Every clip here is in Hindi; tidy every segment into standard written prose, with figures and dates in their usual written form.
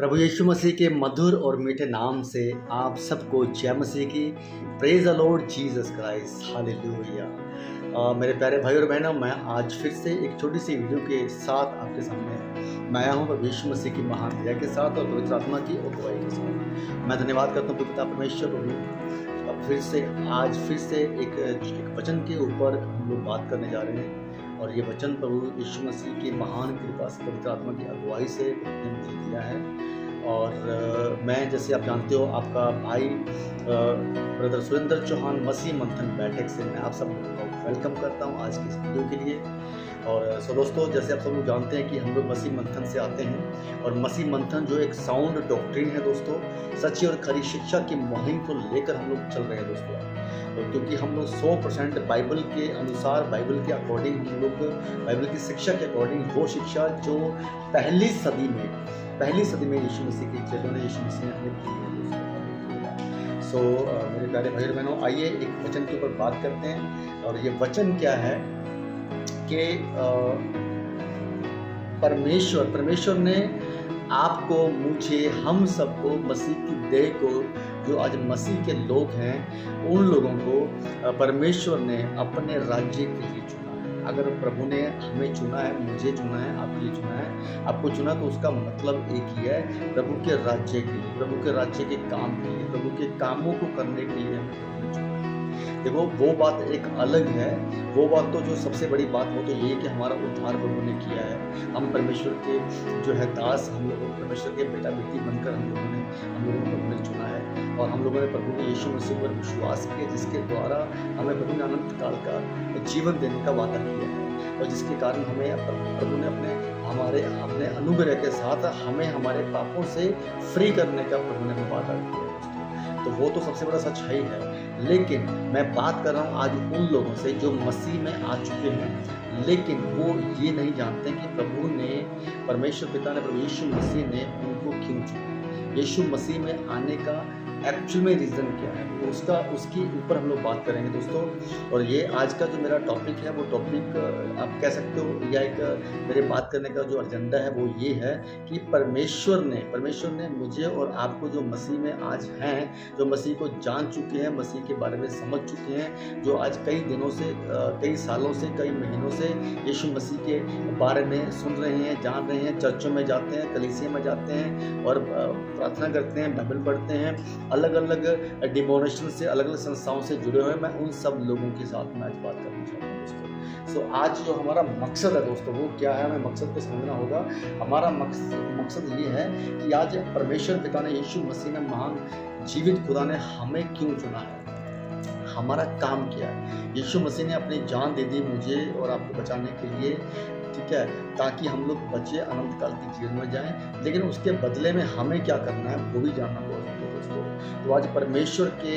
प्रभु यीशु मसीह के मधुर और मीठे नाम से आप सबको जय मसीह की। Praise the Lord Jesus Christ, hallelujah. मेरे प्यारे भाई और बहनों, मैं आज फिर से एक छोटी सी वीडियो के साथ आपके सामने मैं आया हूँ प्रभु यीशु मसीह की महान दया के साथ और पवित्र आत्मा की अगुवाई के साथ। मैं धन्यवाद करता हूँ पिता परमेश्वर प्रभु। अब फिर से एक वचन के ऊपर हम लोग बात करने जा रहे हैं और ये वचन प्रभु यीशु मसीह की महान कृपा से पवित्र आत्मा की अगुवाई से उसने मुझे दिया है। और मैं, जैसे आप जानते हो, आपका भाई ब्रदर सुरेंद्र चौहान मसीह मंथन बैठक से मैं आप सब को वेलकम करता हूँ आज की इस वीडियो के लिए। और सो दोस्तों, जैसे आप सब लोग जानते हैं कि हम लोग मसीह मंथन से आते हैं और मसीह मंथन जो एक साउंड डॉक्ट्रिन है दोस्तों, सच्ची और खरी शिक्षा की मुहिम को लेकर हम लोग चल रहे हैं दोस्तों। क्योंकि हम लोग 100% बाइबल के अनुसार, बाइबल के अकॉर्डिंग, हम लोग बाइबल की शिक्षा के अकॉर्डिंग वो शिक्षा जो पहली सदी में यीशु मसीह के चेलों ने, यीशु मसीह ने हमें दी है। सो मेरे प्यारे भाई और बहनों, आइए एक वचन के ऊपर बात करते हैं। और ये वचन क्या है कि परमेश्वर ने आपको, मुझे, हम सबको, मसीह की देह को, जो आज मसीह के लोग हैं, उन लोगों को परमेश्वर ने अपने राज्य के लिए चुना है। अगर प्रभु ने हमें चुना है, मुझे चुना है, आपके लिए चुना है, आपको चुना, तो उसका मतलब एक ही है, प्रभु के राज्य के लिए, प्रभु के राज्य के काम के लिए, प्रभु के कामों को करने के लिए हमें प्रभु ने चुना है। देखो, वो बात एक अलग है। वो बात तो जो सबसे बड़ी बात वो तो ये है कि हमारा उद्धार प्रभु ने किया है। हम परमेश्वर के जो है दास, हम लोगों को परमेश्वर के बेटा बेटी बनकर हम लोगों को प्रभु ने चुना है। और हम लोगों ने प्रभु के यीशु मसीह पर विश्वास किया, जिसके द्वारा हमें प्रभु ने अनंत काल का जीवन देने का वादा किया है। और जिसके कारण हमें प्रभु ने अपने अनुग्रह के साथ हमें हमारे पापों से फ्री करने का प्रभु ने वादा किया है। तो वो तो सबसे बड़ा सच्चाई है। लेकिन मैं बात कर रहा हूँ आज उन लोगों से जो मसीह में आ चुके हैं, लेकिन वो ये नहीं जानते कि प्रभु ने, परमेश्वर पिता ने, प्रभु यीशु मसीह ने उनको क्यों चुना। यीशु मसीह में आने का एक्चुअल में रीज़न क्या है, उसके ऊपर हम लोग बात करेंगे दोस्तों। और ये आज का जो मेरा टॉपिक है, वो टॉपिक आप कह सकते हो, या एक मेरे बात करने का जो एजेंडा है वो ये है कि परमेश्वर ने मुझे और आपको, जो मसीह में आज हैं, जो मसीह को जान चुके हैं, मसीह के बारे में समझ चुके हैं, जो आज कई दिनों से, कई सालों से, कई महीनों से यीशु मसीह के बारे में सुन रहे हैं, जान रहे हैं, चर्चों में जाते हैं, कलीसिया में जाते हैं और प्रार्थना करते हैं, बाइबल पढ़ते हैं, अलग अलग डिमोनेशन से, अलग अलग संस्थाओं से जुड़े हुए हैं। मैं उन सब लोगों के साथ में आज बात करना चाहता हूँ दोस्तों। सो आज जो हमारा मकसद है दोस्तों, वो क्या है, हमें मकसद को समझना होगा। हमारा मकसद ये है कि आज परमेश्वर पिता ने, यीशु मसीह ने, महान जीवित खुदा ने हमें क्यों चुना है, हमारा काम क्या है। यीशु मसीह ने अपनी जान दे दी मुझे और आपको बचाने के लिए, ठीक है, ताकि हम लोग बचे, अनंत काल के जीवन में जाएं। लेकिन उसके बदले में हमें क्या करना है वो भी जानना होगा दोस्तों। तो आज परमेश्वर के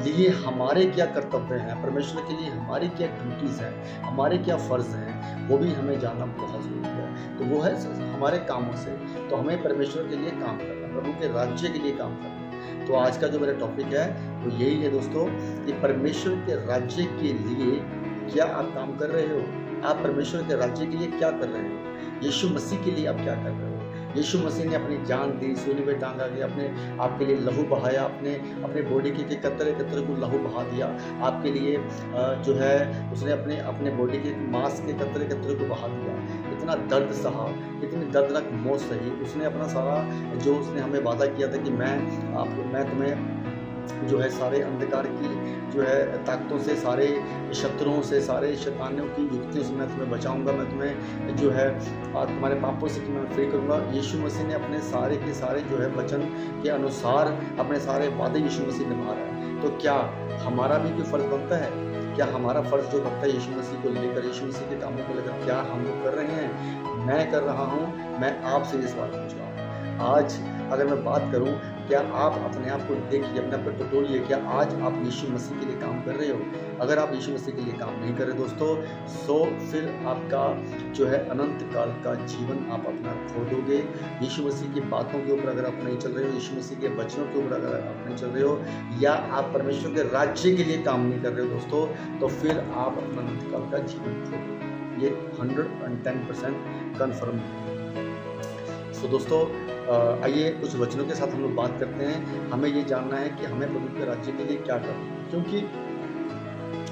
लिए हमारे क्या कर्तव्य हैं, परमेश्वर के लिए हमारी क्या ड्यूटीज़ हैं, हमारे क्या फ़र्ज़ हैं, वो भी हमें जानना बहुत ज़रूरी है। तो वो है हमारे कामों से, तो हमें परमेश्वर के लिए काम करना, प्रभु के राज्य के लिए काम करना। तो आज का जो मेरा टॉपिक है वो यही है दोस्तों, कि परमेश्वर के राज्य के लिए क्या आप काम कर रहे हो, आप परमेश्वर के राज्य के लिए क्या कर रहे हो, यीशु मसीह के लिए आप क्या कर रहे हो। यीशु मसीह ने अपनी जान दी, सूली पे टांगा गया, आपके लिए लहू बहाया, अपने बॉडी के कतरे को लहू बहा दिया आपके लिए। जो है उसने अपने बॉडी के मांस के कतरे को बहा दिया। इतना दर्द सहा, इतनी दर्दनाक मौत सही उसने, अपना सारा जो उसने हमें वादा किया था कि मैं तुम्हें जो है सारे अंधकार की जो है ताकतों से, सारे शत्रुओं से, सारे शैतानियों की युक्तियों से मैं तुम्हें बचाऊंगा, मैं तुम्हें जो है तुम्हारे पापों से मैं फ्री करूंगा। यीशु मसीह ने अपने सारे के सारे जो है वचन के अनुसार अपने सारे वादे यीशु मसीह निभा रहा है। तो क्या हमारा भी कोई फ़र्ज़ बनता है? क्या हमारा फ़र्ज़ जो बनता है यीशु मसीह को लेकर, यीशु मसीह के कामों को लेकर, क्या हम लोग कर रहे हैं? मैं कर रहा हूँ। मैं आपसे ये सवाल पूछ रहा हूँ आज। अगर मैं बात करूं, क्या आप अपने आप को देखिए, अपने आप को टटोलिए, क्या आज आप यीशु मसीह के लिए काम कर रहे हो? अगर आप यीशु मसीह के लिए काम नहीं कर रहे दोस्तों, सो फिर आपका जो है अनंत काल का जीवन आप अपना खो दोगे। यीशु मसीह की बातों के ऊपर अगर आप नहीं चल रहे हो, यीशु मसीह के वचनों के ऊपर अगर आप नहीं चल रहे हो, या आप परमेश्वर के राज्य के लिए काम नहीं कर रहे हो दोस्तों, तो फिर आप अपना अनंत काल का जीवन खो दोगे। ये 110% कन्फर्म है। सो दोस्तों, आइए कुछ वचनों के साथ हम लोग बात करते हैं। हमें ये जानना है कि हमें प्रभु के राज्य के लिए क्या करना है, क्योंकि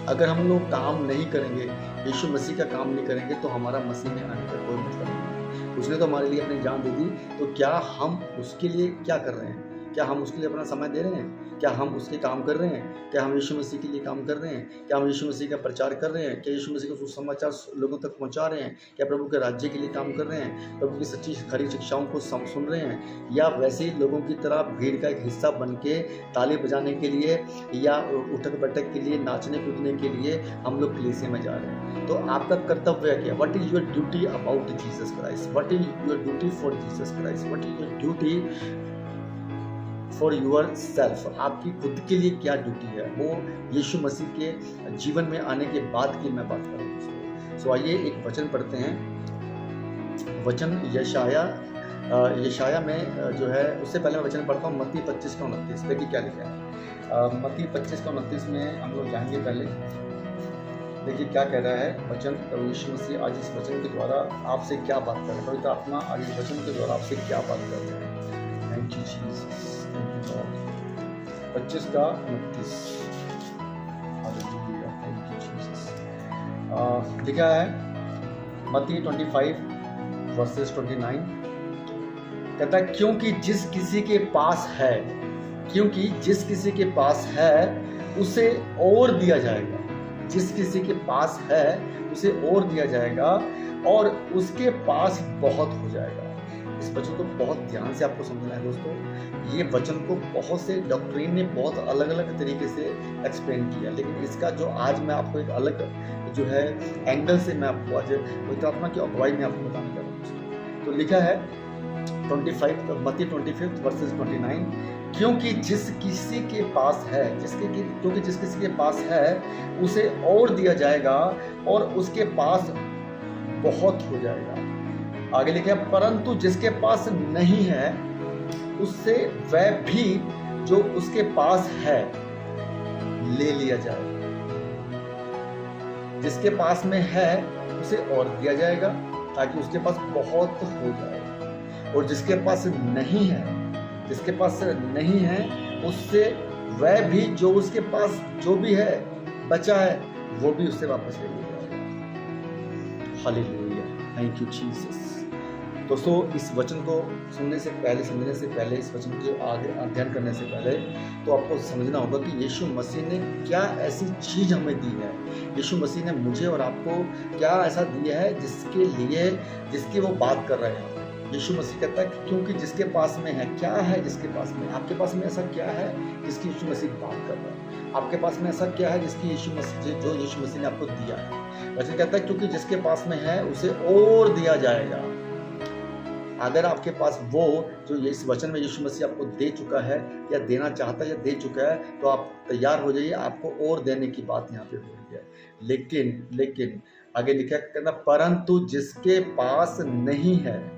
अगर हम लोग काम नहीं करेंगे, यीशु मसीह का काम नहीं करेंगे, तो हमारा मसीह में आने का कोई मतलब नहीं। उसने तो हमारे लिए अपनी जान दे दी, तो क्या हम उसके लिए क्या कर रहे हैं? क्या हम उसके लिए अपना समय दे रहे हैं? क्या हम उसके काम कर रहे हैं? क्या हम यीशु मसीह के लिए काम कर रहे हैं? क्या हम यीशु मसीह का प्रचार कर रहे हैं? क्या यीशु मसीह का सुसमाचार लोगों तक पहुंचा रहे हैं? क्या प्रभु के राज्य के लिए काम कर रहे हैं? प्रभु की सच्ची खरी शिक्षाओं को सुन रहे हैं? या वैसे ही लोगों की तरह भीड़ का एक हिस्सा बन के ताली बजाने के लिए या उठक बैठक के लिए, नाचने कूदने के लिए हम लोग कलीसिया में जा रहे हैं? तो आपका कर्तव्य क्या? What is your duty about Jesus Christ? What is your duty for Jesus Christ? What is your duty for yourself? आपकी खुद के लिए क्या ड्यूटी है, वो यीशु मसीह के जीवन में आने के बाद की मैं बात कर रहा हूँ। सो आइए एक वचन पढ़ते हैं। वचन यशाया में जो है, उससे पहले मैं वचन पढ़ता हूँ मत्ती 25:29। देखिए क्या लिखा है। मत्ती 25:29 में हम लोग जाएंगे। पहले देखिए क्या कह रहा है वचन। प्रभु यीशु मसीह आज इस वचन के द्वारा आपसे क्या बात कर रहे हैं। पवित्र आत्मा आज इस वचन के द्वारा आपसे क्या बात कर रहे हैं। Thank you Jesus, thank you God. 25:29 thank you Jesus. लिखा है मत्ती 25:29, कहता है क्योंकि जिस किसी के पास है, क्योंकि जिस किसी के पास है उसे और दिया जाएगा। जिस किसी के पास है उसे और दिया जाएगा और उसके पास बहुत हो जाएगा। इस वचन को बहुत ध्यान से आपको समझना है दोस्तों। ये वचन को बहुत से डॉक्ट्रिन ने बहुत अलग अलग तरीके से एक्सप्लेन किया, लेकिन इसका जो आज मैं आपको एक अलग जो है एंगल से मैं आपको आज पवित्र आत्मा की अगुवाई में आपको बताने जा रहा हूँ। तो लिखा है मत्ती 25:29, क्योंकि जिस किसी के पास है, क्योंकि जिस किसी के पास है उसे और दिया जाएगा और उसके पास बहुत हो जाएगा। आगे लिखा है परंतु जिसके पास नहीं है उससे वह भी जो उसके पास है ले लिया जाएगा। जिसके पास में है उसे और दिया जाएगा ताकि उसके पास बहुत हो जाए, और जिसके पास नहीं है, जिसके पास नहीं है उससे वह भी जो उसके पास जो भी है बचा है वो भी उससे वापस ले लिया जाएगा। Hallelujah, thank you Jesus. दोस्तों इस वचन को सुनने से पहले, समझने से पहले, इस वचन के आगे अध्ययन करने से पहले तो आपको समझना होगा कि यीशु मसीह ने क्या ऐसी चीज़ हमें दी है। यीशु मसीह ने मुझे और आपको क्या ऐसा दिया है जिसकी वो बात कर रहे हैं। यीशु मसीह कहता है क्योंकि जिसके पास में है, क्या है जिसके पास में? आपके पास में ऐसा क्या है जिसकी यीशु मसीह बात कर रहा है? आपके पास में ऐसा क्या है जिसकी यीशु मसीह ने आपको दिया है? वचन कहता है क्योंकि जिसके पास में है उसे और दिया जाएगा। अगर आपके पास वो जो इस वचन में यीशु मसीह आपको दे चुका है या देना चाहता है या दे चुका है, तो आप तैयार हो जाइए, आपको और देने की बात यहाँ पे हो रही है। लेकिन आगे लिखा कहना परंतु जिसके पास नहीं है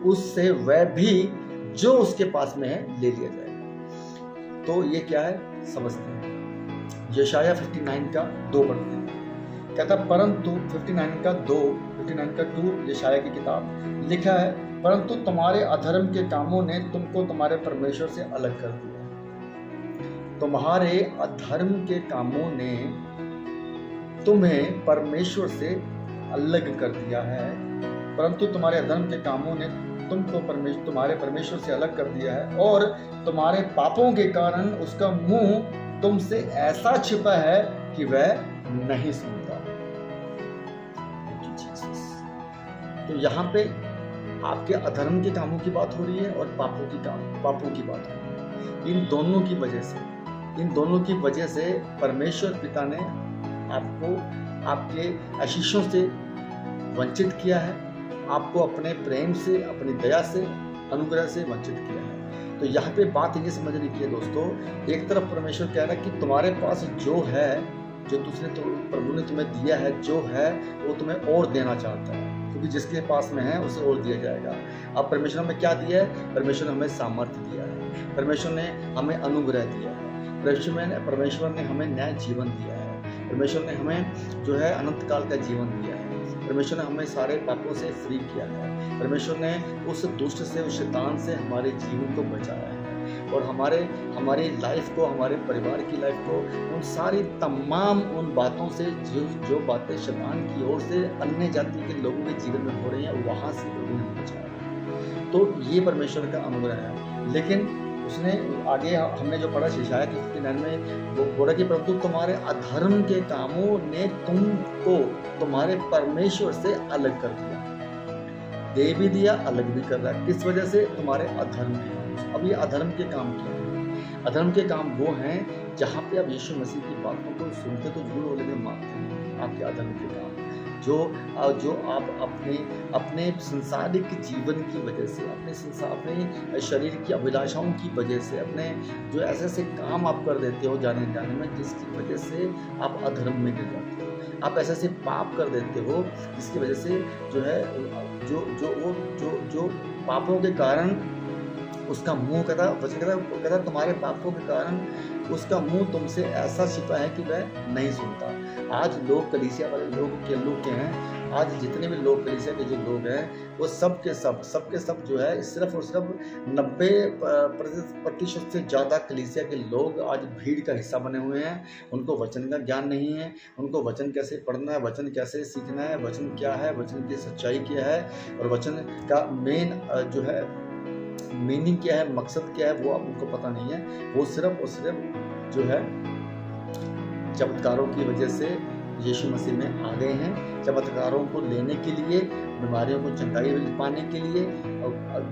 उससे वह भी जो उसके पास में है ले लिया जाएगा। तो ये क्या है समझते हैं। यशाया 59:2 पढ़ते हैं। कहता परंतु 59:2 यशाया की किताब लिखा है परंतु तुम्हारे अधर्म के कामों ने तुमको तुम्हारे परमेश्वर से अलग कर दिया। तुम्हारे अधर्म के कामों ने तुम्हें परमेश्वर से अलग कर दिया है। परंतु तुम्हारे अधर्म के कामों ने तुमको तुम्हारे परमेश्वर से अलग कर दिया है और तुम्हारे पापों के कारण उसका मुंह तुमसे ऐसा छिपा है कि वह नहीं सुनता। तो यहाँ पे आपके अधर्म के कामों की बात हो रही है और पापों की बात हो रही है। इन दोनों की वजह से परमेश्वर पिता ने आपको आपके आशीषों से वंचित किया है, आपको अपने प्रेम से, अपनी दया से, अनुग्रह से वंचित किया है। तो यहाँ पे बात ये समझने की है दोस्तों, एक तरफ परमेश्वर कह रहा है कि तुम्हारे पास जो है, जो प्रभु ने तुम्हें दिया है, जो है वो तुम्हें और देना चाहता है, क्योंकि जिसके पास में है उसे और दिया जाएगा। अब परमेश्वर ने क्या दिया है? परमेश्वर ने हमें सामर्थ्य दिया है, परमेश्वर ने हमें अनुग्रह दिया है, परमेश्वर ने हमें नया जीवन दिया है, परमेश्वर ने हमें जो है अनंत काल का जीवन दिया है। परमेश्वर ने हमें सारे पापों से फ्री किया है। परमेश्वर ने उस दुष्ट से, उस शैतान से हमारे जीवन को बचाया है और हमारी लाइफ को, हमारे परिवार की लाइफ को उन सारी तमाम उन बातों से, जो बातें शैतान की ओर से अन्य जाति के लोगों के जीवन में हो रही हैं, वहाँ से प्रभु ने बचाया। तो ये परमेश्वर का अनुग्रह है। लेकिन उसने आगे हमने जो पढ़ा यशायाह की 59 में वो बोला कि परंतु तुम्हारे अधर्म के कामों ने तुमको तुम्हारे परमेश्वर से अलग कर दिया। दे भी दिया, अलग भी कर रहा है। किस वजह से? तुम्हारे अधर्म के काम। अब ये अधर्म के काम क्या है? अधर्म के काम वो हैं जहाँ पे आप यीशु मसीह की बातों को सुनते तो झूठ बोले में मारते हैं। आपके अधर्म के काम जो आप अपने संसारिक जीवन की वजह से, अपने शरीर की अभिलाषाओं की वजह से, अपने जो ऐसे काम आप कर देते हो जाने में, जिसकी वजह से आप अधर्म में गिर जाते हो। आप ऐसे पाप कर देते हो जिसकी वजह से जो है जो पापों के कारण उसका मुंह कहता तुम्हारे पापों के कारण उसका मुंह तुमसे ऐसा छिपा है कि वह नहीं सुनता। आज लोग, कलीसिया वाले लोग के हैं, आज जितने भी लोग, कलीसिया के जो लोग हैं, वो सब के सब जो है सिर्फ और सिर्फ 90% से ज़्यादा कलीसिया के लोग आज भीड़ का हिस्सा बने हुए हैं। उनको वचन का ज्ञान नहीं है, उनको वचन कैसे पढ़ना है, वचन कैसे सीखना है, वचन क्या है, वचन की सच्चाई क्या है और वचन का मेन जो है मीनिंग क्या है, मकसद क्या है, वो उनको पता नहीं है। वो सिर्फ और सिर्फ जो है चमत्कारों की वजह से यीशु मसीह में आ गए हैं। चमत्कारों को लेने के लिए, बीमारियों को चंगाई पाने के लिए,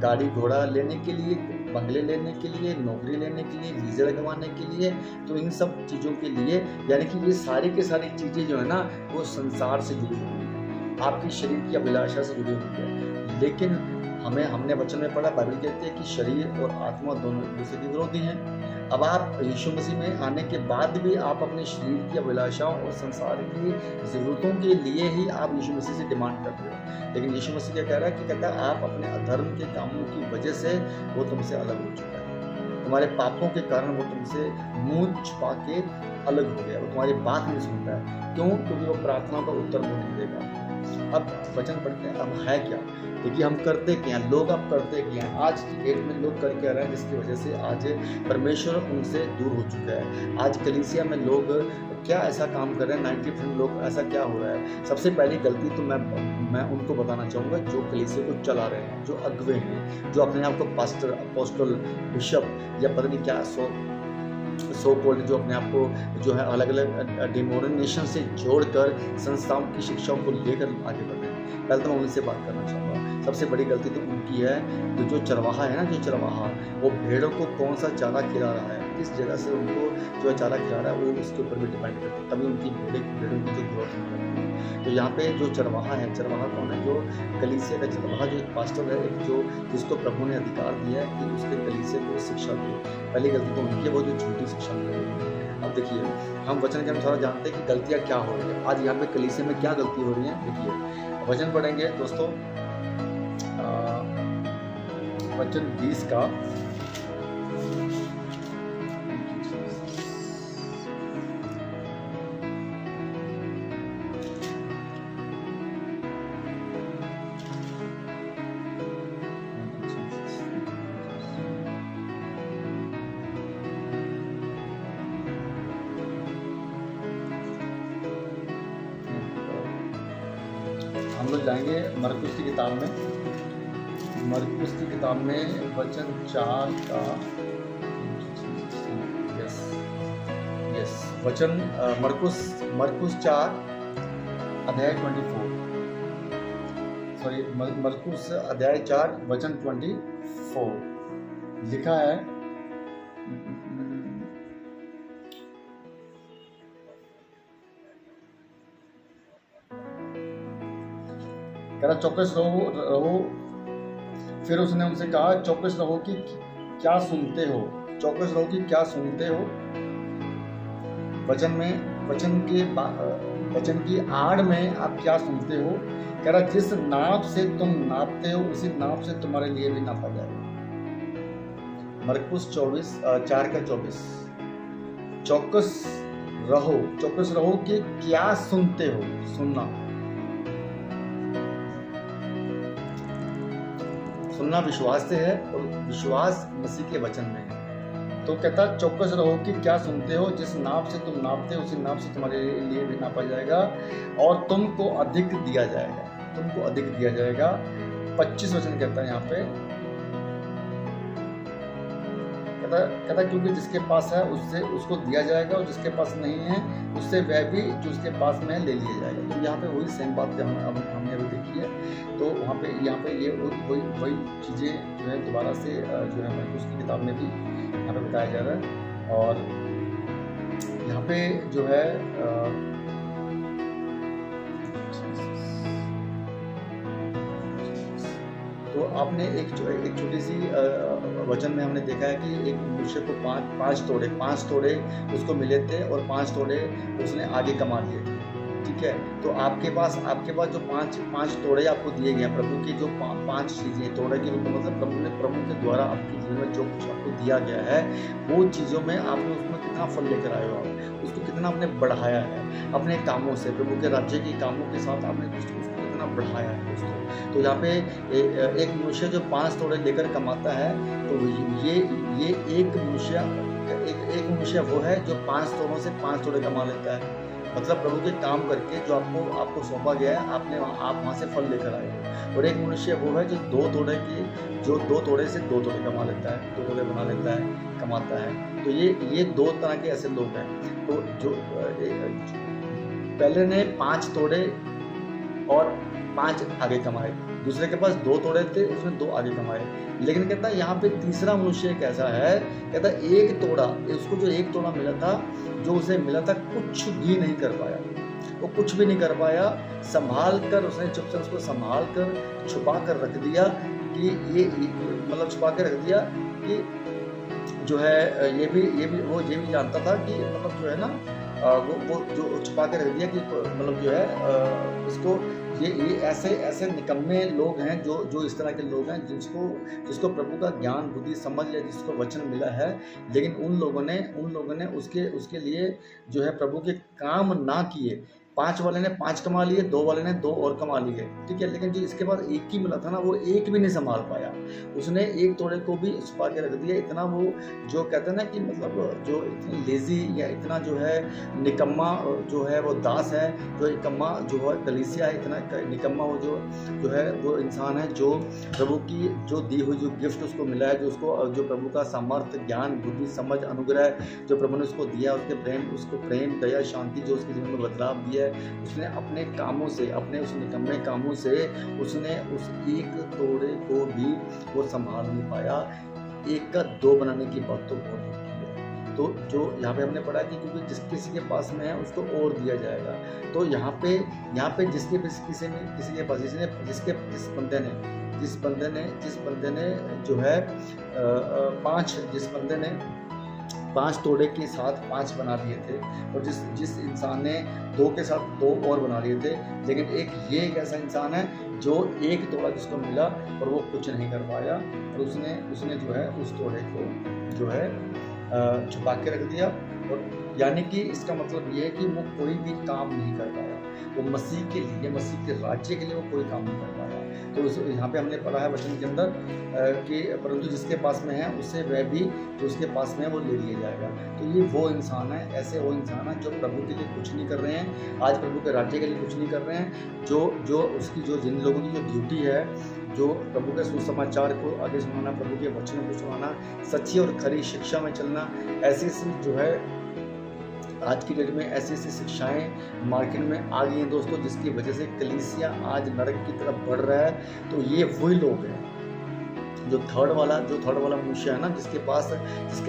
गाड़ी घोड़ा लेने के लिए, बंगले लेने के लिए, नौकरी लेने के लिए, वीज़ा लगवाने के लिए, तो इन सब चीज़ों के लिए, यानी कि ये सारी की सारी चीज़ें जो है ना, वो संसार से जुड़ी हुई हैं, आपकी शरीर की अभिलाषा से जुड़ी हुई है। लेकिन हमने वचन में पढ़ा, बाइबल कहती है कि शरीर और आत्मा दोनों एक दूसरे के विरोधी हैं। अब आप यीशु मसीह में आने के बाद भी आप अपने शरीर की अभिलाषाओं और संसार की ज़रूरतों के लिए ही आप यीशु मसीह से डिमांड करते हो। लेकिन यीशु मसीह क्या कह रहा है कि कहता है आप अपने अधर्म के कामों की वजह से वो तुमसे अलग हो चुका है। तुम्हारे पापों के कारण वो तुमसे मुँह छुपा के अलग हो गया, वो तुम्हारी बात नहीं सुनता है। क्यों? क्योंकि वो प्रार्थना का उत्तर वो नहीं देगा। अब वचन पढ़ते हैं, अब है क्या? देखिए हम करते क्या हैं, लोग अब करते क्या हैं, आज की डेट में लोग कर क्या रहे हैं, जिसकी वजह से आज परमेश्वर उनसे दूर हो चुका है। आज कलीसिया में लोग क्या ऐसा काम कर रहे हैं, 90% लोग ऐसा क्या हो रहा है? सबसे पहली गलती तो मैं उनको बताना चाहूँगा जो कलीसिया को चला रहे हैं, जो अगुवे हैं, जो अपने आप को पास्टर, अपोस्टल, बिशप या पता नहीं क्या सो कॉल्ड, जो अपने आप को जो है अलग अलग डिनोमिनेशन से जोड़कर संस्थाओं की शिक्षाओं को लेकर आगे बढ़ रहे हैं। पहले तो मैं उनसे बात करना चाहूँगा। सबसे बड़ी गलती तो उनकी है, जो चरवाहा है ना, जो चरवाहा वो भेड़ों को कौन सा चारा खिला रहा है, किस जगह से उनको जो चारा खिला रहा है, वो उसके ऊपर भी डिपेंड करता है, तभी उनकी भेड़ों की जो ग्रोथ होती है। तो यहाँ पे जो चरवाहा है, चरवाहा कौन है? जो कलीसिया का चरवाहा, जो एक पास्टर है, एक जो जिसको प्रभु ने अधिकार दिया है कि उसके कलीसिया को शिक्षा दे। पहली गलती तो उनकी है, वो जो झूठी शिक्षा दे रही है। अब देखिए हम वचन के अनुसार जानते हैं कि गलतियाँ क्या हो रही है। आज यहाँ पे कलीसिया में क्या गलती हो रही है, देखिए वचन पढ़ेंगे दोस्तों, वचन 20 का हम लोग जाएंगे मरकुस की किताब में वचन 4 का यस वचन मरकुस 4 अध्याय 24, सॉरी मरकुस अध्याय 4 वचन 24 लिखा है। कह रहा चौकस रहो। फिर उसने उनसे कहा चौकस रहो कि क्या सुनते हो, चौकस रहो कि क्या सुनते हो। वचन की आड़ में आप क्या सुनते हो? कह रहा जिस नाप से तुम नापते हो उसी नाप से तुम्हारे लिए भी नापा जाएगा। मरकुस 4 का 24। चौकस रहो कि क्या सुनते हो, सुनना। सुनना विश्वास से है और विश्वास मसीह के वचन में है। तो कहता चौकस रहो कि क्या सुनते हो, जिस नाप से तुम नापते हो उसी नाप से तुम्हारे लिए भी नापा जाएगा और तुमको अधिक दिया जाएगा, तुमको अधिक दिया जाएगा। 25 वचन कहता है यहाँ पे, कहता क्योंकि जिसके पास है उससे उसको दिया जाएगा और जिसके पास नहीं है उससे वह भी जो उसके पास में है ले लिया जाएगा। तो यहाँ पे वही सेम बात हमने अभी देखी है। तो वहाँ पे यहाँ पे ये वही चीज़ें जो है दोबारा से जो है मरकुस की किताब में भी यहाँ पे बताया जा रहा है। और यहाँ पे जो है तो आपने एक छोटी सी वचन में हमने देखा है कि एक मनुष्य को पाँच तोड़े उसको मिले थे और 5 तोड़े उसने आगे कमा लिए थे। ठीक है, तो आपके पास जो पाँच तोड़े आपको दिए गए हैं, प्रभु की जो 5 चीज़ें, तोड़े के रूप में मतलब प्रभु के द्वारा आपके जीवन में जो कुछ आपको दिया गया है वो चीज़ों में आपने उसमें कितना फल लेकर आए हो, आप उसको कितना आपने बढ़ाया है अपने कामों से, प्रभु के राज्य के कामों के साथ आपने उसको कितना बढ़ाया है दोस्तों। तो यहाँ पे एक मनुष्य जो 5 तोड़े लेकर कमाता है, तो ये एक मनुष्य वो है जो 5 तोड़ों से 5 तोड़े कमा लेता है। मतलब प्रभु के काम करके जो आपको सौंपा गया है, आप वहाँ से फल लेकर आए हो। और एक मनुष्य वो है जो 2 तोड़े से 2 तोड़े कमा लेता है, 2 तोड़े बना लेता है, कमाता है। तो ये 2 तरह के ऐसे लोग हैं। तो जो पहले ने 5 तोड़े और 5 आगे कमाए, दूसरे के पास 2 तोड़े थे, उसने 2 आगे कमाए। लेकिन कहता है यहाँ पे तीसरा मनुष्य कैसा है, कहता 1 तोड़ा, उसको जो 1 तोड़ा मिला था, जो उसे मिला था, कुछ भी नहीं कर पाया, वो कुछ भी नहीं कर पाया। संभाल कर उसने चुपचाप उसको संभाल कर छुपा कर रख दिया कि ये मतलब छुपा के रख दिया कि जो है ये भी जानता था कि मतलब जो है ना वो जो छुपा के रख दिया कि मतलब जो है इसको ये ऐसे निकम्मे लोग हैं जो इस तरह के लोग हैं जिसको प्रभु का ज्ञान बुद्धि समझ या जिसको वचन मिला है, लेकिन उन लोगों ने उसके लिए जो है प्रभु के काम ना किए। 5 वाले ने 5 कमा लिए, 2 वाले ने 2 और कमा लिए। ठीक है, लेकिन जो इसके बाद 1 ही मिला था ना, वो 1 भी नहीं संभाल पाया। उसने 1 तोड़े को भी छुपा के रख दिया। इतना वो जो कहते हैं ना कि मतलब जो इतनी लेजी या इतना जो है निकम्मा जो है वो दास है, जो निकम्मा जो है कलीसिया है, इतना निकम्मा वो जो है वो इंसान है जो प्रभु की जो दी हुई जो गिफ्ट उसको मिला है, जो प्रभु का सामर्थ्य ज्ञान बुद्धि समझ अनुग्रह जो प्रभु ने उसको दिया, उसको प्रेम दया शांति जो उसके जीवन में बदलाव दिया, उसने अपने कामों से, अपने उस निकम्मे कामों से उसने उस 1 तोड़े को भी वो संभाल नहीं पाया। 1 का 2 बनाने की बात तो बहुत होती है। तो जो यहाँ पे हमने पढ़ा कि क्योंकि किसी के पास में है उसको और दिया जाएगा। तो यहाँ पे जिस बंदे ने जो है 5 तोड़े के साथ 5 बना दिए थे, और जिस इंसान ने 2 के साथ 2 और बना लिए थे। लेकिन एक ऐसा इंसान है जो 1 तोड़ा जिसको मिला और वो कुछ नहीं कर पाया, और उसने जो है उस तोड़े को जो है छुपा के रख दिया। और यानी कि इसका मतलब ये है कि वो कोई भी काम नहीं कर पाया, वो मसीह के लिए, मसीह के राज्य के लिए वो कोई काम नहीं कर पाया। तो यहाँ पे हमने पढ़ा है वचन के अंदर कि परंतु जिसके पास में है उससे वह भी जो उसके पास में है वो ले लिया जाएगा। तो ये वो इंसान है, ऐसे वो इंसान है जो प्रभु के लिए कुछ नहीं कर रहे हैं, आज प्रभु के राज्य के लिए कुछ नहीं कर रहे हैं, जो उसकी जो जिन लोगों की जो ड्यूटी है, जो प्रभु के सुसमाचार को आगे सुनाना, प्रभु के वचन को सुनाना, सच्ची और खरी शिक्षा में चलना, ऐसी जो है आज की डेट में ऐसी शिक्षाएं मार्केट में आ गई हैं दोस्तों, जिसकी वजह से कलीसिया आज नरक की तरफ बढ़ रहा है। तो ये वही लोग हैं जो थर्ड वाला मनुष्य है ना, जिसके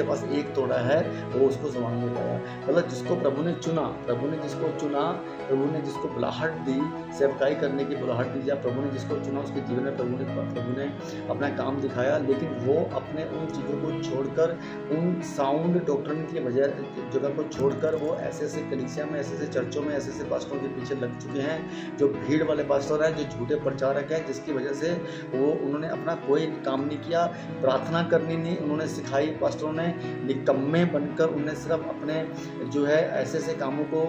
पास 1 तोड़ा है, वो उसको संभाल नहीं पाया। मतलब जिसको प्रभु ने जिसको बुलाहट दी, सेवकाई करने की बुलाहट दी, या प्रभु ने जिसको चुना उसके जीवन में प्रभु ने अपना काम दिखाया, लेकिन वो अपने उन चीज़ों को छोड़कर, उन साउंड डॉक्ट्रिन की जगह को छोड़कर वो ऐसे कलीसिया में, ऐसे चर्चों में, ऐसे पास्टरों के पीछे लग चुके हैं, जो भीड़ वाले पास्टर हैं, जो झूठे प्रचारक हैं, जिसकी वजह से उन्होंने अपना कोई काम नहीं किया, प्रार्थना करनी नहीं उन्होंने सिखाई पास्टरों ने, निकम्मे बनकर उन्हें सिर्फ अपने जो है ऐसे कामों को,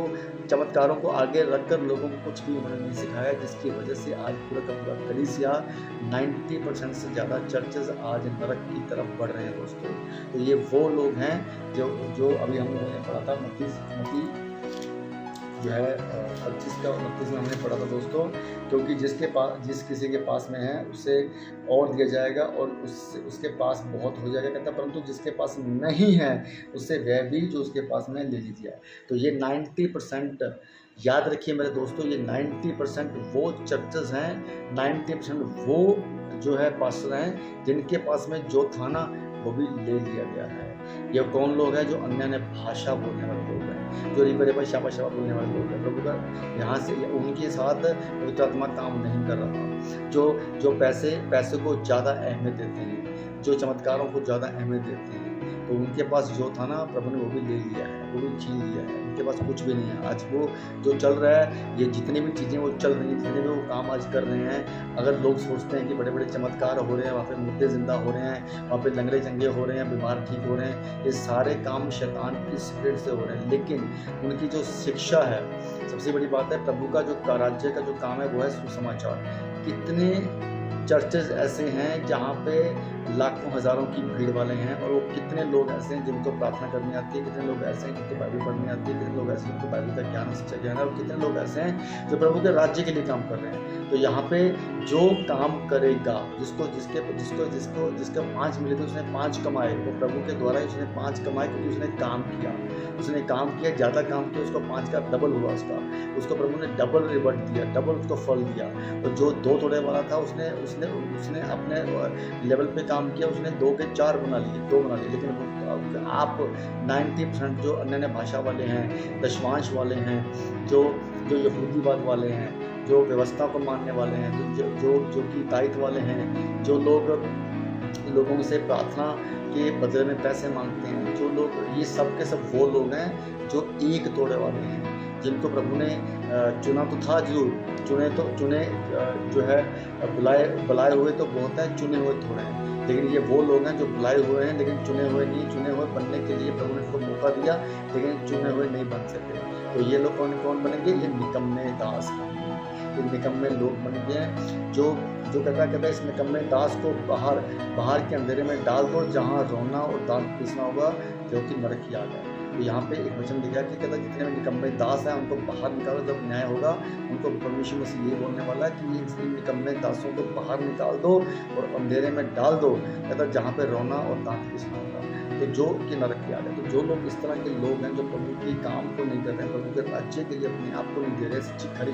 चमत्कारों को आगे रखकर लोगों को कुछ भी उन्होंने नहीं सिखाया, जिसकी वजह से आज पूरा का पूरा कलीसिया 90% से ज़्यादा चर्चेज आज नरक की तरफ बढ़ रहे हैं दोस्तों। तो ये वो लोग हैं जो अभी हम लोगों ने पढ़ा था मत्ती जो है 25 का 29 में हमने पढ़ा था दोस्तों, क्योंकि जिस किसी के पास में है उसे और दिया जाएगा और उसके पास बहुत हो जाएगा कहता, परंतु जिसके पास नहीं है उससे वह भी जो उसके पास में ले लीजिए। तो ये 90% याद रखिए मेरे दोस्तों, ये 90% वो चर्चेस हैं, 90% वो जो है पास्टर हैं जिनके पास में जो था ना वो भी ले लिया गया है। ये कौन लोग हैं? जो अन्य भाषा बोलने वाले लोग हैं, जो रिबे शाबा शाबा बोलने वाले लोग हैं। प्रभु का यहाँ से उनके साथ पवित्र आत्मा काम नहीं कर रहा था। जो पैसे को ज़्यादा अहमियत देते हैं, जो चमत्कारों को ज़्यादा अहमियत देते हैं, तो उनके पास जो था ना प्रभु ने वो भी ले लिया है, वो भी छीन लिया है, उनके पास कुछ भी नहीं है। आज वो जो चल रहा है, ये जितनी भी चीज़ें वो चल रही हैं, जितने भी वो काम आज कर रहे हैं, अगर लोग सोचते हैं कि बड़े बड़े चमत्कार हो रहे हैं, वहाँ पे मुर्दे जिंदा हो रहे हैं, वहाँ पे लंगड़े चंगे हो रहे हैं, बीमार ठीक हो रहे हैं, ये सारे काम शैतान की स्पिरिट से हो रहे हैं। लेकिन उनकी जो शिक्षा है, सबसे बड़ी बात है प्रभु का जो राज्य का जो काम है वो है सुसमाचार। कितने चर्चेज ऐसे हैं जहाँ पे लाखों हज़ारों की भीड़ वाले हैं, और वो कितने लोग ऐसे हैं जिनको प्रार्थना करनी आती है, कितने लोग ऐसे हैं जिनको बाइबल पढ़नी आती है, कितने लोग ऐसे हैं जिनको बाइबल का ज्ञान सच्चा ज्ञान है, और कितने लोग ऐसे हैं जो प्रभु के राज्य के लिए काम कर रहे हैं। तो यहाँ पे जो काम करेगा, जिसको 5 मिले थे उसने 5 कमाए, वो प्रभु के द्वारा उसने 5 कमाए, क्योंकि उसने काम किया, ज़्यादा काम किया, उसको 5 का डबल हुआ उसको प्रभु ने डबल रिवर्ट दिया, डबल उसको फल दिया। और जो 2 तोड़े वाला था उसने अपने लेवल पे काम किया, उसने 2 के 4 बना लिए, 2 बना लिए। लेकिन आप 90% जो अन्य भाषा वाले हैं, दशवांश वाले हैं, जो यहूदीवाद वाले हैं, जो व्यवस्था को मानने वाले हैं, जो कि दायित्व वाले हैं, जो लोगों से प्रार्थना के बदले में पैसे मांगते हैं, जो लोग, ये सब के सब वो लोग हैं जो एक तोड़े वाले हैं, जिनको प्रभु ने चुना तो था जरूर, चुने जो है बुलाए हुए तो बहुत हैं, चुने हुए थोड़े हैं। लेकिन ये वो लोग हैं जो बुलाए हुए हैं लेकिन चुने हुए नहीं, चुने हुए बनने के लिए प्रभु ने उनको मौका दिया, लेकिन चुने हुए नहीं बन सके। तो ये लोग कौन बनेंगे? ये निकम्मे दास बनेंगे, ये निकम्मे लोग बन गए हैं जो कहता है इस निकम्मे दास को बाहर के अंधेरे में डाल दो, जहाँ रोना और दांत पीसना होगा, जो कि नरक की आग है। तो यहाँ पे एक वचन लिखा कि कहता जितने में निकम्मे दास हैं उनको बाहर निकालो, जब न्याय होगा उनको परमेश्वर मसीह ये बोलने वाला है कि ये निकम्मे दासों को बाहर निकाल दो और अंधेरे में डाल दो, कहता जहाँ पे रोना और दांत पीसना होगा, तो जो कि नरक की आग है। तो जो लोग इस तरह के लोग हैं जो प्रभु के काम को नहीं कर रहे हैं, प्रभु के राज्य के लिए अपने आप को नहीं दे रहे, सच्ची खरी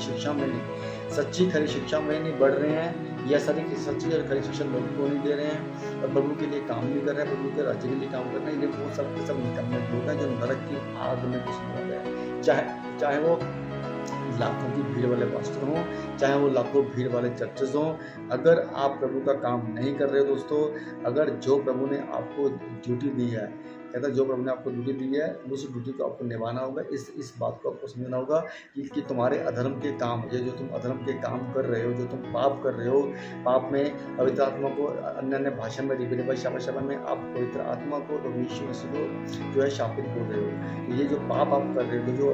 शिक्षा में नहीं बढ़ रहे हैं, या सच्ची और खरी शिक्षा लोगों को नहीं दे रहे हैं, और प्रभु के लिए काम नहीं कर रहे हैं, प्रभु के राज्य के लिए काम कर रहे हैं, ये वो सब निकम्मे लोग हैं जो नरक की आग में घुसने वाले हैं। चाहे वो लाखों की भीड़ वाले पास्टर हों, चाहे वो लाखों भीड़ वाले चर्चेज हों, अगर आप प्रभु का काम नहीं कर रहे हो दोस्तों, अगर जो प्रभु ने आपको ड्यूटी दी है, कहता है जो प्रभु ने आपको ड्यूटी दी है उस ड्यूटी को आपको निभाना होगा। इस बात को आपको समझना होगा कि तुम्हारे अधर्म के काम, ये जो तुम अधर्म के काम कर रहे हो, जो तुम पाप कर रहे हो, पाप में पवित्र आत्मा को अन्य भाषा में रिबे शाबा में आप पवित्र आत्मा को परमेश्वर मसीह को जो है शापित बोल रहे हो। तो ये जो पाप आप कर रहे हो,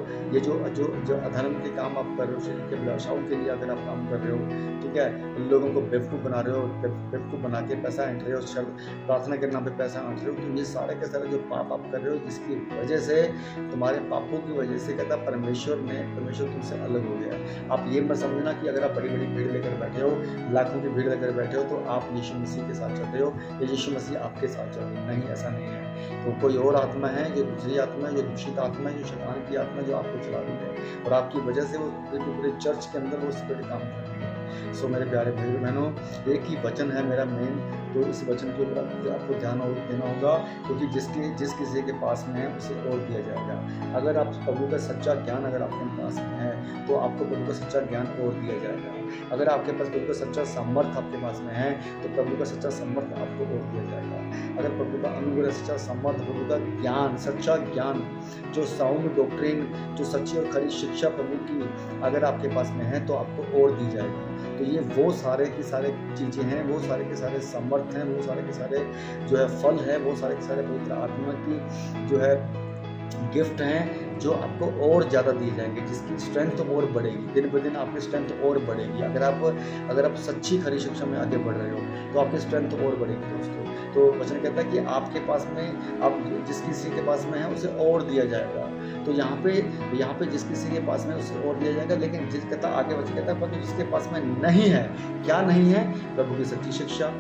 जो अधर्म के काम आप कर रहे हो, शरीर के अभिलाषाओं के लिए अगर आप काम कर रहे हो, ठीक है, लोगों को बेवकूफ़ बना रहे हो, बेवकूफ़ बना के पैसा ऐंठ रहे हो, प्रार्थना के नाम पे पैसा ऐंठ रहे हो, तो ये सारे के सारे जो पाप आप कर रहे हो, जिसकी वजह से, तुम्हारे पापों की वजह से कहता परमेश्वर तुमसे अलग हो गया। आप ये मत समझना कि अगर आप बड़ी बड़ी भीड़ लेकर बैठे हो, लाखों की भीड़ लेकर बैठे हो, तो आप यीशु मसीह के साथ चलते हो या यीशु मसीह आपके साथ चल रहे हो। नहीं, ऐसा नहीं है। तो कोई और आत्मा है, जो दूसरी आत्मा है, जो दूषित आत्मा है, जो शैतान की आत्मा, जो आपको चला रही है, और आपकी वजह से वो पूरे चर्च के अंदर वो स्पिरिट काम कर रही है। सो मेरे प्यारे भाई बहनों, एक ही वचन है मेरा मेन, तो इस वचन के ऊपर आपको ध्यान देना होगा, क्योंकि जिस किसी के पास में है उसे और दिया जाएगा। अगर आप प्रभु का सच्चा ज्ञान अगर आपके पास में है तो आपको प्रभु का सच्चा ज्ञान और दिया जाएगा। अगर आपके पास प्रभु का सच्चा सामर्थ आपके पास में है तो प्रभु का सच्चा सामर्थ आपको और दिया जाएगा। अगर प्रभु का अनुग्रह, सच्चा सामर्थ, प्रभु का ज्ञान, सच्चा ज्ञान, जो साउंड डॉक्ट्रिन, जो सच्ची और खरी शिक्षा प्रभु की अगर आपके पास में है तो आपको और दी जाएगी। तो ये वो सारे की सारे चीज़ें हैं, वो सारे के सारे समर्थ हैं, वो सारे के सारे जो है फल है, वो सारे के सारे पवित्र आत्मा की जो है गिफ्ट हैं जो आपको और ज़्यादा दिए जाएंगे, जिसकी स्ट्रेंथ और बढ़ेगी। दिन ब दिन आपकी स्ट्रेंथ और बढ़ेगी। अगर आप सच्ची खरी शिक्षा में आगे बढ़ रहे हो तो आपकी स्ट्रेंथ और बढ़ेगी दोस्तों। तो वचन कहता है कि आपके पास में, आप जिस किसी के पास में है उसे और दिया जाएगा। तो यहाँ पे जिस किसी के पास में उसे और दिया जाएगा, लेकिन जिस कहता आगे वचन कहता है परंतु जिसके पास में नहीं है, क्या नहीं है? प्रभु की सच्ची शिक्षा,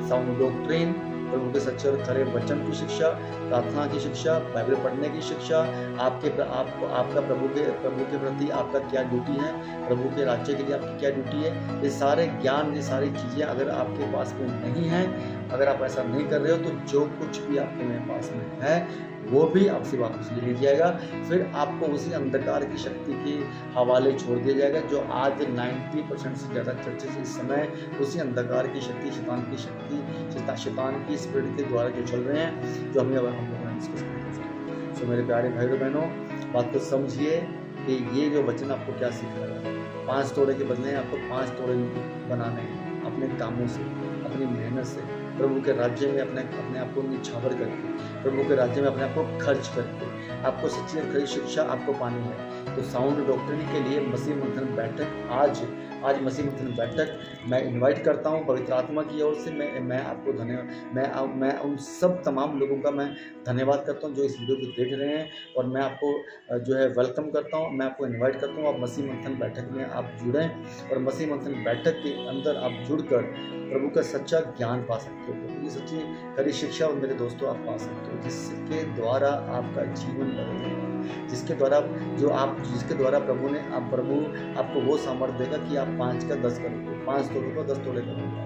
साउंड डॉक्ट्रिन, प्रभु के सच्चे और खरे वचन की शिक्षा, प्रार्थना की शिक्षा, बाइबल पढ़ने की शिक्षा, आपका प्रभु के प्रति आपका क्या ड्यूटी है, प्रभु के राज्य के लिए आपकी क्या ड्यूटी है, ये सारे ज्ञान, ये सारी चीज़ें अगर आपके पास में नहीं है, अगर आप ऐसा नहीं कर रहे हो तो जो कुछ भी आपके पास में है वो भी आपसे वापस ले लिया जाएगा। फिर आपको उसी अंधकार की शक्ति के हवाले छोड़ दिया जाएगा जो आज 90% से ज़्यादा चर्चेस इस समय उसी अंधकार की शक्ति, शैतान की स्पिरिट के द्वारा जो चल रहे हैं, जो हम लोगों ने डिस्कस किया। सो मेरे प्यारे भाई और बहनों, बात को समझिए कि ये जो वचन आपको क्या सिखा रहा है। 5 तोड़े के बदले आपको 5 तोड़े बनाने हैं अपने कामों से, अपनी मेहनत से, प्रभु के राज्य में अपने आप को निछावर करके, प्रभु के राज्य में अपने आप को खर्च करके आपको सच्ची और खरी शिक्षा आपको पानी है। तो साउंड डॉक्ट्रिन के लिए मसीह मंथन बैठक आज मसीह मंथन बैठक मैं इनवाइट करता हूं पवित्र आत्मा की ओर से। मैं आपको मैं उन सब तमाम लोगों का मैं धन्यवाद करता हूं जो इस वीडियो को देख रहे हैं, और मैं आपको जो है वेलकम करता हूं, मैं आपको इन्वाइट करता हूं आप मसीह मंथन बैठक में आप जुड़ें, और मसीह मंथन बैठक के अंदर आप जुड़कर प्रभु का सच्चा ज्ञान पा सकते हो, प्रभु की सच्ची खरी शिक्षा मेरे दोस्तों आप पा सकते हो, जिसके द्वारा आपका जीवन बदलेगा, जिसके द्वारा प्रभु आपको वो सामर्थ्य देगा कि आप 5 का 10 करोगे, 5 तोड़ों का 10 तोड़े करोगे।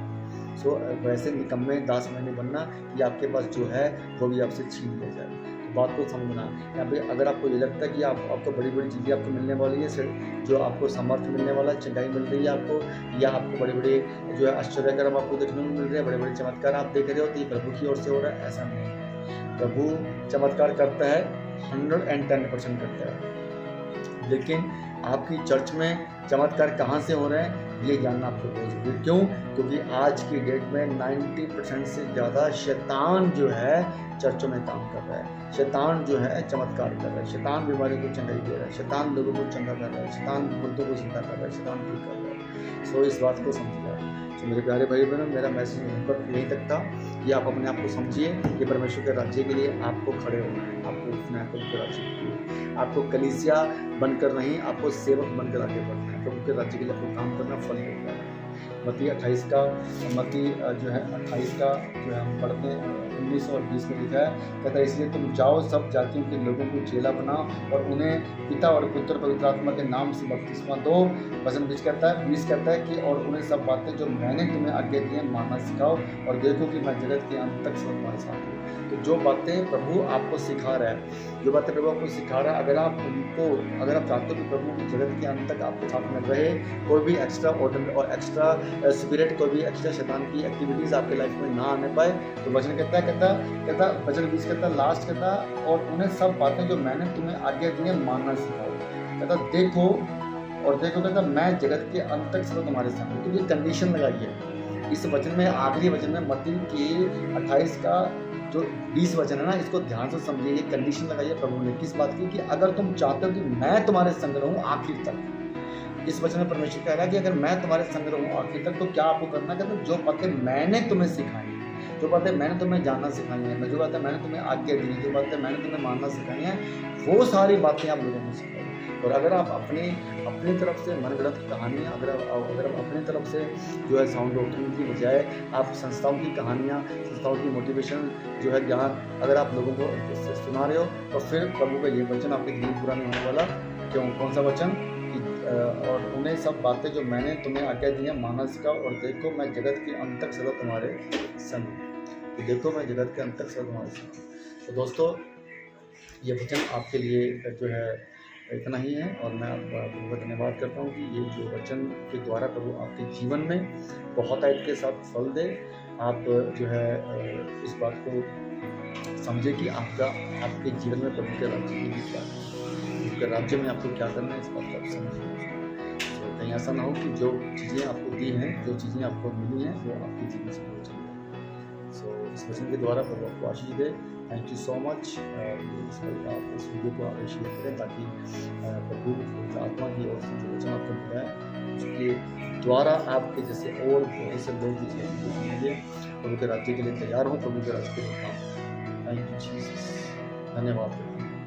सो वैसे निकम्मे दास में नहीं बनना कि आपके पास जो है वो भी आपसे छीन लिया जाए। तो बात को समझना। यहाँ पे अगर आपको ये लगता है कि आपको बड़ी बड़ी चीज़ें आपको मिलने वाली है, जो आपको सामर्थ्य मिलने वाला है, चंगाई मिल रही है आपको, या आपको बड़े बड़े जो है आश्चर्यकर्म आपको देखने को मिल रहे हैं, बड़े बड़े चमत्कार आप देख रहे हो, तो ये प्रभु की ओर से हो रहा है, ऐसा नहीं है। प्रभु चमत्कार करता है, 110% करता है, लेकिन आपकी चर्च में चमत्कार कहाँ से हो रहे हैं ये जानना आपको बहुत जरूरी है। क्यों? क्योंकि आज की डेट में 90% से ज़्यादा शैतान जो है चर्चों में काम कर रहा है, शैतान जो है चमत्कार कर रहा है, शैतान बीमारी को चंगाई दे रहा है, शैतान लोगों को चंगा कर रहा है, शैतान मुर्दों को जिंदा कर रहा है, शैतान ठीक कर रहा है। सो इस बात को समझिए। तो मेरे प्यारे भाई बहनों, मेरा मैसेज यहीं पर यहीं तक था कि आप अपने आप को समझिए कि परमेश्वर के राज्य के लिए आपको खड़े होना है, आपको उठना है प्रभु के राज्य के लिए, आपको कलीसिया बनकर नहीं, आपको सेवक बनकर आगे बढ़ना है, प्रभु के राज्य के लिए आपको काम करना, फल देना है। मत्ती 28 का जो है हम पढ़ते हैं 19 और 20 में लिखा है, कहता है इसलिए तुम जाओ, सब जातियों के लोगों को चेला बनाओ और उन्हें पिता और पुत्र पवित्र आत्मा के नाम से बपतिस्मा दो। वचन 20 कहता है कि और उन्हें सब बातें जो मैंने तुम्हें आज्ञा दी हैं मानना सिखाओ, और देखो कि मैं जगत के अंत तक सब तुम्हारे साथ हूँ। तो जो बातें प्रभु आपको सिखा रहा है, अगर आप चाहते हो कि प्रभु जगत के अंत तक आपके साथ में रहे, कोई भी एक्स्ट्रा ऑर्डर और एक्स्ट्रा स्पिरिट, कोई भी एक्स्ट्रा शैतान की एक्टिविटीज़ आपके लाइफ में ना आने पाए, तो वचन कहता वचन 20 लास्ट कहता और उन्हें सब बातें जो मैंने तुम्हें आज्ञा दी है मानना सिखाओ। कहता देखो कहता मैं जगत के अंत तक सदा तुम्हारे साथ हूँ। तो ये कंडीशन लगाई है इस वचन में, आखिरी वचन में, मत्ती के 28 का जो 20 वचन है ना, इसको ध्यान से समझिए। ये कंडीशन लगाई है प्रभु ने किस बात की, कि अगर तुम चाहते हो कि मैं तुम्हारे संग रहूँ आखिर तक, इस वचन में परमेश्वर कह रहा है कि अगर मैं तुम्हारे संग रहूँ आखिर तक तो क्या आपको करना है, कहते जो बातें मैंने तुम्हें सिखाई है, जो बातें मैंने तुम्हें जानना सिखाई है, जो बातें मैंने तुम्हें आज्ञा दी है, जो बातें मैंने तुम्हें मानना सिखाई हैं, वो सारी बातें आप लोगों को सिखाओ। और अगर आप अपनी तरफ से मनगढ़ंत कहानियाँ, अगर आप अपनी तरफ से जो है साउंड डॉक्ट्रिन की बजाय आप संस्थाओं की कहानियाँ, संस्थाओं की मोटिवेशन जो है ज्ञान अगर आप लोगों को सुना रहे हो, तो फिर प्रभु का ये वचन आपके लिए पूरा नहीं होने वाला। क्यों? कौन सा वचन? और उन्हें सब बातें जो मैंने तुम्हें आज्ञा दी है मानना सिखाओ, और देखो मैं जगत के अंत तक सदा तुम्हारे संग हूँ। तो देखो मैं जगत के अंत तक सदा तुम्हारे संग हूँ। तो दोस्तों, ये वचन आपके लिए जो है इतना ही है। और मैं आपका बहुत धन्यवाद करता हूँ कि ये जो वचन के द्वारा प्रभु आपके जीवन में बहुतायत के साथ फल दे। आप जो है इस बात को समझे कि आपके जीवन में प्रभु के राज्य की भी क्या है, प्रभु के राज्य में आपको क्या करना है, इस बात को आप समझिए। तो कहीं ऐसा ना हो कि जो चीज़ें आपको दी हैं, जो चीज़ें आपको मिली हैं, वो आपके जीवन से हो चली हैं। सो इस वचन के द्वारा प्रभु आपको आशीष दे। Thank you so much. आप इस वीडियो को आगे शेयर करें ताकि प्रभु आत्मा की ओर से जो वचन आपको मिला है उसके द्वारा आपके जैसे और बहुत से लोग सुनेंगे, प्रभु के राज्य के लिए तैयार हो, प्रभु के राज्य के लिए काम। थैंक यू जीसस, धन्यवाद।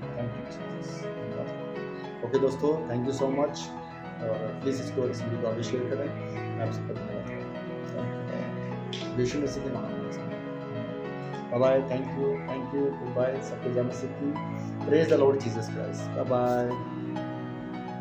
थैंक यू जीसस, धन्यवाद। ओके दोस्तों, थैंक यू सो मच। और प्लीज़ इसको इस वीडियो को आगे शेयर करें। मैं आप सबका धन्यवाद करता हूँ। यीशु मसीह के नाम में। Bye, thank you, goodbye. सबको जय मसीह की। Praise the Lord Jesus Christ. Bye bye.